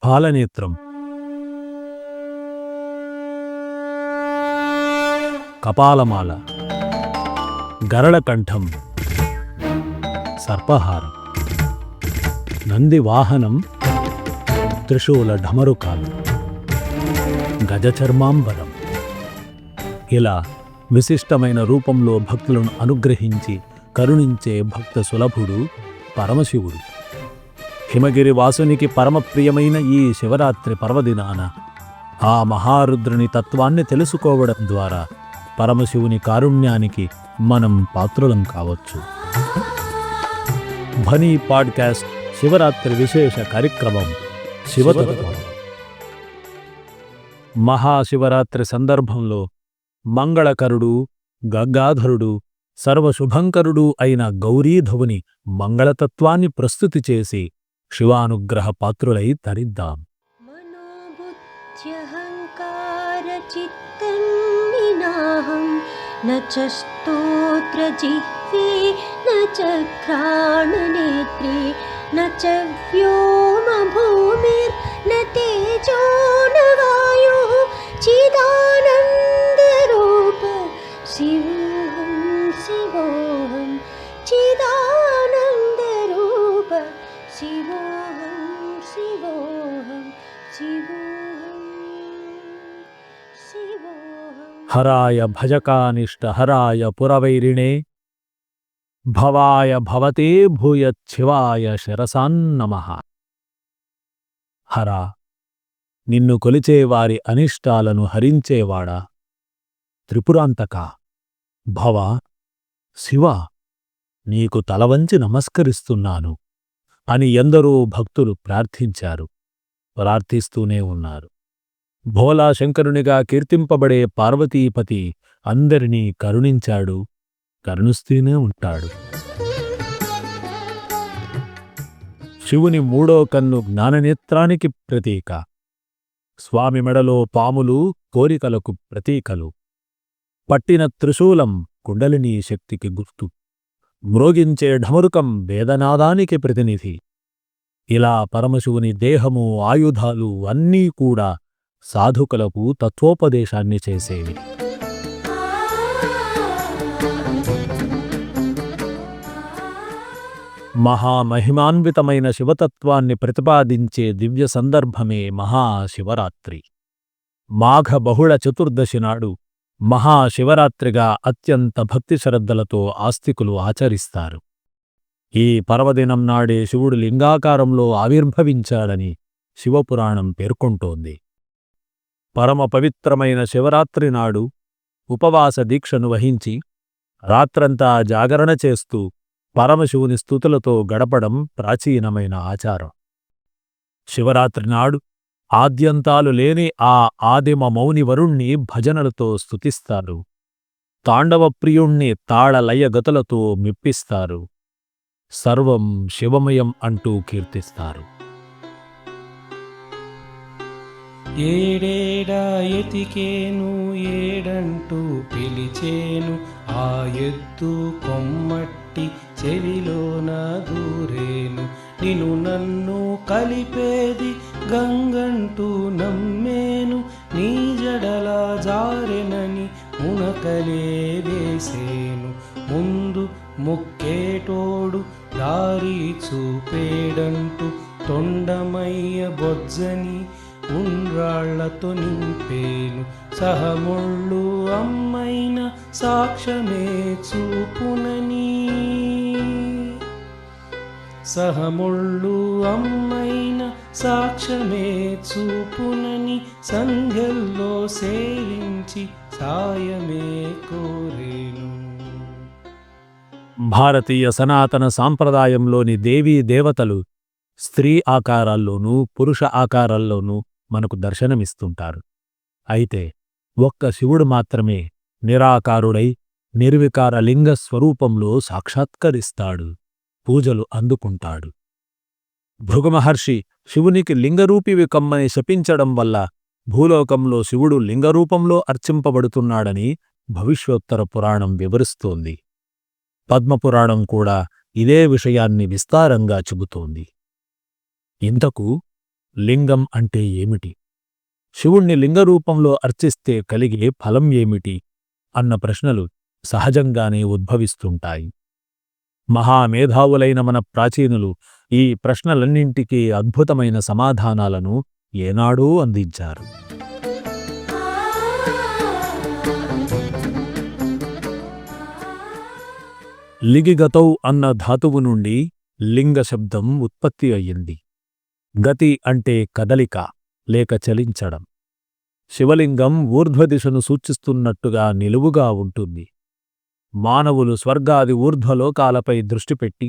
కపాలనేత్రం, కపాలమాల, గరళకంఠం, సర్పహారం, నందివాహనం, త్రిశూల ఢమరుకాలు, గజచర్మాంబరం. ఇలా విశిష్టమైన రూపంలో భక్తులను అనుగ్రహించి కరుణించే భక్త సులభుడు పరమశివుడు. హిమగిరి వాసునికి పరమప్రియమైన ఈ శివరాత్రి పర్వదినాన ఆ మహారుద్రుని తత్వాన్ని తెలుసుకోవడం ద్వారా పరమశివుని కారుణ్యానికి మనం పాత్రులం కావచ్చు. భనీ పాడ్కాస్ట్ శివరాత్రి విశేష కార్యక్రమం శివతత్వం. మహాశివరాత్రి సందర్భంలో మంగళకరుడు, గంగాధరుడు, సర్వశుభంకరుడు అయిన గౌరీధవుని మంగళతత్వాన్ని ప్రస్తుతి చేసి శివానుగ్రహ పాత్రులై తరిద్దాం. न च स्तोत्रजिह्वे न च घ्राणनेत्रे न च व्योमभूमिर्न तेजो न वायुः चिदानन्दरूप शिवोऽहं शिवोऽहं चिदानन्दरूप शिवोऽहं शिवोऽहं शिवोऽहं शिवोऽहं. హరాయ భజకానిష్ట హరాయ పురవైరిణే భవాయ భవతే భూయచ్చివాయ శిరసాన్నమః. హరా, నిన్ను కొలిచేవారి అనిష్టాలను హరించేవాడా, త్రిపురాంతక, భవ, శివ, నీకు తలవంచి నమస్కరిస్తున్నాను అని ఎందరో భక్తులు ప్రార్థించారు, ప్రార్థిస్తూనే ఉన్నారు. భోలాశంకరునిగా కీర్తింపబడే పార్వతీపతి అందరినీ కరుణించాడు, కరుణిస్తూనే ఉంటాడు. శివుని మూడో కన్ను జ్ఞాననేత్రానికి ప్రతీక. స్వామి మెడలో పాములు కోరికలకు ప్రతీకలు. పట్టిన త్రిశూలం కుండలినీ శక్తికి గుర్తు. మ్రోగించే ఢమరుకం వేదనాదానికి ప్రతినిధి. ఇలా పరమశివుని దేహము, ఆయుధాలు అన్నీ కూడా సాధుకులకు తత్వోపదేశాన్ని చేసేవి. మహామహిమాన్వితమైన శివతత్వాన్ని ప్రతిపాదించే దివ్య సందర్భమే మహాశివరాత్రి. మాఘ బహుళ చతుర్దశి నాడు మహాశివరాత్రిగా అత్యంత భక్తి శ్రద్ధలతో ఆస్తికులు ఆచరిస్తారు. ఈ పర్వదినం నాడే శివుడు లింగాకారంలో ఆవిర్భవించాడని శివపురాణం పేర్కొంటోంది. పరమ పవిత్రమైన శివరాత్రి నాడు ఉపవాస దీక్షను వహించి రాత్రంతా జాగరణ చేస్తూ పరమశివుని స్తుతులతో గడపడం ప్రాచీనమైన ఆచారం. శివరాత్రి నాడు ఆద్యంతాలు లేని ఆ ఆదిమ మౌని వరుణ్ణి భజనలతో స్తుతిస్తారు. తాండవప్రియుణ్ణి తాళలయగతులతో మెప్పిస్తారు. సర్వం శివమయం అంటూ కీర్తిస్తారు. ఏడేడా ఎతికేను ఏడంటూ పిలిచేను, ఆ ఎద్దు కొమ్మట్టి చెవిలోన దూరేను. నిన్ను నన్ను కలిపేది గంగంటూ నమ్మేను, నీ జడల జారెనని మునకలే వేసేను. ముందు ముక్కేటోడు దారి చూపేడంటూ తొండమయ్య బొజ్జని ఉండ్రాళ్లతో నింపేను. సహముళ్ళు అమ్మైన సాక్ష్యమే చూపునని, సహముళ్ళు అమ్మైన సాక్ష్యమే చూపునని సంధ్యల్లో సేవించి సాయమే కోరేను. భారతీయ సనాతన సాంప్రదాయంలోని దేవీ దేవతలు స్త్రీ ఆకారాల్లోనూ పురుష ఆకారాల్లోనూ మనకు దర్శనమిస్తుంటారు. అయితే ఒక్క శివుడు మాత్రమే నిరాకారుడై నిర్వికార లింగ స్వరూపంలో సాక్షాత్కరిస్తాడు, పూజలు అందుకుంటాడు. భృగుమహర్షి శివునికి లింగరూపివి కమ్మని శపించడం వల్ల భూలోకంలో శివుడు లింగరూపంలో అర్చింపబడుతున్నాడని భవిష్యోత్తర పురాణం వివరిస్తోంది. పద్మపురాణం కూడా ఇదే విషయాన్ని విస్తారంగా చెబుతోంది. ఇంతకు లింగం అంటే ఏమిటి? శివుణ్ణి లింగరూపంలో అర్చిస్తే కలిగే ఫలం ఏమిటి? అన్న ప్రశ్నలు సహజంగానే ఉద్భవిస్తుంటాయి. మహామేధావులైన మన ప్రాచీనులు ఈ ప్రశ్నలన్నింటికీ అద్భుతమైన సమాధానాలను ఏనాడో అందించారు. లిగిగతౌ అన్న ధాతువు నుండి లింగ శబ్దం ఉత్పత్తి అయ్యింది. గతి అంటే కదలిక లేక చలించడం. శివలింగం ఊర్ధ్వదిశను సూచిస్తున్నట్టుగా నిలువుగా ఉంటుంది. మానవులు స్వర్గాది ఊర్ధ్వలోకాలపై దృష్టిపెట్టి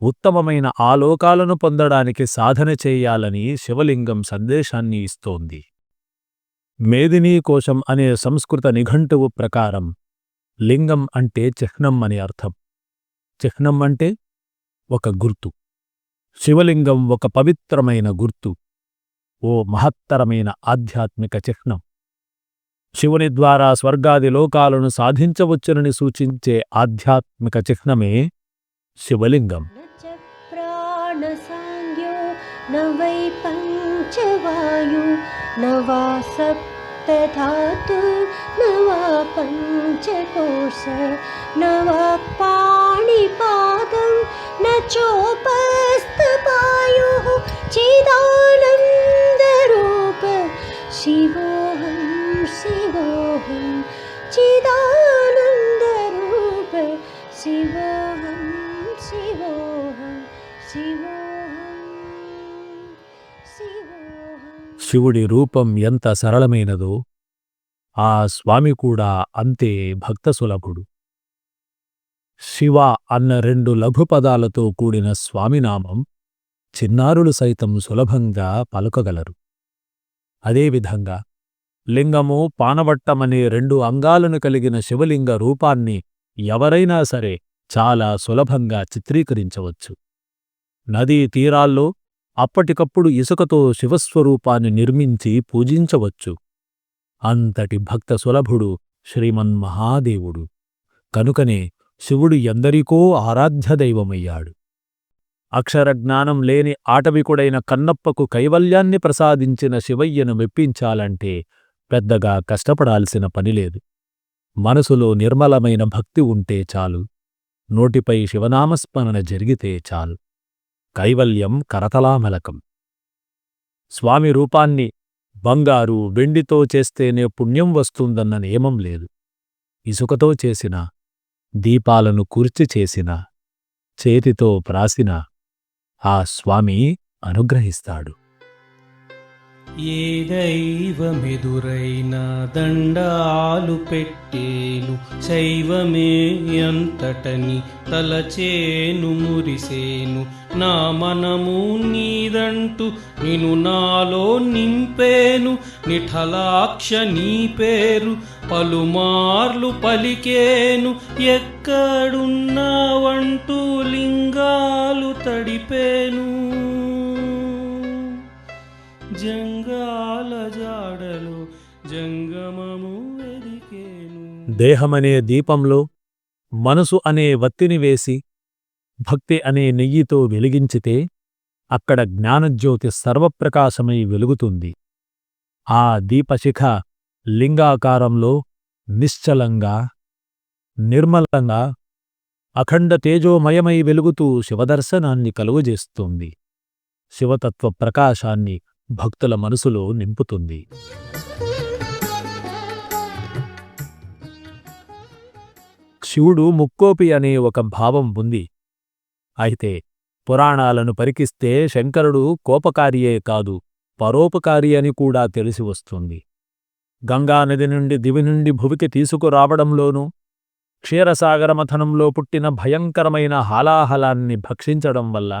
ఉత్తమమైన ఆ లోకాలను పొందడానికి సాధన చేయాలని శివలింగం సందేశాన్ని ఇస్తోంది. మేదినీకోశం అనే సంస్కృత నిఘంటువు ప్రకారం లింగం అంటే చిహ్నం అని అర్థం. చిహ్నం అంటే ఒక గుర్తు. శివలింగం ఒక పవిత్రమైన గుర్తు, ఓ మహత్తరమైన ఆధ్యాత్మిక చిహ్నం. శివుని ద్వారా స్వర్గాది లోకాలను సాధించవచ్చునని సూచించే ఆధ్యాత్మిక చిహ్నమే శివలింగం. न च प्राणसाङ्ग्यो न वै पञ्चवायु न वा सप्तधातु न वा पञ्चकोश न वा पाणिपादं न चोपस्थपायुः चिदानन्दरूप शिवोऽहं शिवोऽहं चिदानन्दरूप शिवोऽहं शिवोऽहं शिवोऽहं शिवोऽहं. శివుడి రూపం ఎంత సరళమైనదో ఆ స్వామి కూడా అంతే భక్తసులభుడు. శివ అన్న 2 లఘుపదాలతో కూడిన స్వామినామం చిన్నారులు సైతం సులభంగా పలుకగలరు. అదేవిధంగా లింగము, పానవట్టమనే 2 అంగాలను కలిగిన శివలింగ రూపాన్ని ఎవరైనా సరే చాలా సులభంగా చిత్రీకరించవచ్చు. నదీ తీరాల్లో అప్పటికప్పుడు ఇసుకతో శివస్వరూపాన్ని నిర్మించి పూజించవచ్చు. అంతటి భక్త సులభుడు శ్రీమన్మహాదేవుడు. కనుకనే శివుడు ఎందరికో ఆరాధ్యదైవమయ్యాడు. అక్షరజ్ఞానం లేని ఆటవికుడైన కన్నప్పకు కైవల్యాన్ని ప్రసాదించిన శివయ్యను మెప్పించాలంటే పెద్దగా కష్టపడాల్సిన పనిలేదు. మనసులో నిర్మలమైన భక్తి ఉంటే చాలు. నోటిపై శివనామస్మరణ జరిగితే చాలు. కైవల్యం కరతలామలకం. స్వామి రూపాన్ని బంగారు, వెండితో చేస్తేనే పుణ్యం వస్తుందన్న నియమం లేదు. ఇసుకతో చేసినా, దీపాలను కూర్చి చేసినా, చేతితో ప్రాసినా ఆ స్వామి అనుగ్రహిస్తాడు. ఏ దైవమెదురైనా దండాలు పెట్టేను, శైవమే అంతటని తలచేను మురిసేను. నా మనము నీదంటూ నిను నాలో నింపేను, నిఠలాక్ష నీ పేరు పలుమార్లు పలికేను. ఎక్కడున్నావంటూ లింగాలు తడిపేను, జంగాల జాడలో జంగమము వెదికేను. దేహమనే దీపంలో మనసు అనే వత్తిని వేసి భక్తి అనే నెయ్యితో వెలిగించితే అక్కడ జ్ఞానజ్యోతి సర్వప్రకాశమై వెలుగుతుంది. ఆ దీపశిఖ లింగాకారంలో నిశ్చలంగా, నిర్మలంగా, అఖండ తేజోమయమై వెలుగుతూ శివదర్శనాన్ని కలుగజేస్తుంది. శివతత్వ ప్రకాశాన్ని భక్తుల మనసులో నింపుతుంది. శివుడు ముక్కోపి అనే ఒక భావం ఉంది. అయితే పురాణాలను పరికిస్తే శంకరుడు కోపకారియే కాదు, పరోపకారి అని కూడా తెలిసి వస్తుంది. గంగానది నుండి దివి నుండి భువికి తీసుకురావడంలోనూ, క్షీరసాగరమథనంలో పుట్టిన భయంకరమైన హాలాహలాన్ని భక్షించడం వల్ల,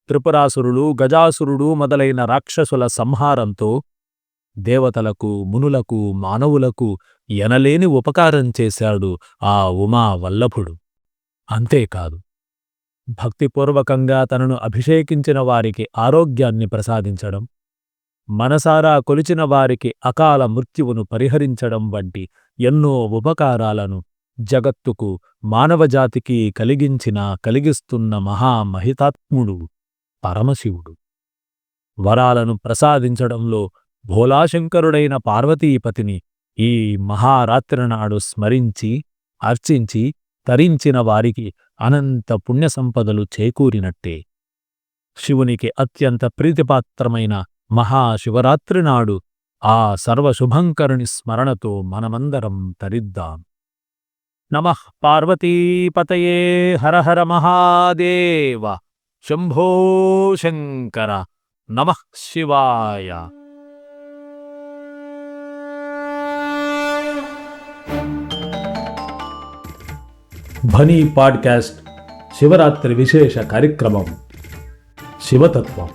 త్రిపురాసురులు, గజాసురుడు మొదలైన రాక్షసుల సంహారంతో దేవతలకు, మునులకు, మానవులకు ఎనలేని ఉపకారం చేశాడు ఆ ఉమా వల్లభుడు. అంతేకాదు, భక్తిపూర్వకంగా తనను అభిషేకించిన వారికి ఆరోగ్యాన్ని ప్రసాదించడం, మనసారా కొలిచిన వారికి అకాల మృత్యువును పరిహరించడం వంటి ఎన్నో ఉపకారాలను జగత్తుకు, మానవజాతికి కలిగిస్తున్న మహామహితాత్ముడు పరమశివుడు. వరాలను ప్రసాదించడంలో భోలాశంకరుడైన పార్వతీపతిని ఈ మహారాత్రి నాడు స్మరించి అర్చించి తరించిన వారికి అనంత పుణ్య సంపదలు చేకూరినట్టే. శివునికి అత్యంత ప్రీతిపాత్రమైన మహాశివరాత్రి నాడు ఆ సర్వశుభంకరుని స్మరణతో మనమందరం తరిద్దాం. నమః పార్వతీపతయే హర హర మహాదేవ శంభో శంకర నమః శివాయ. ధ్వని పాడ్కాస్ట్ శివరాత్రి విశేష కార్యక్రమం శివతత్వం.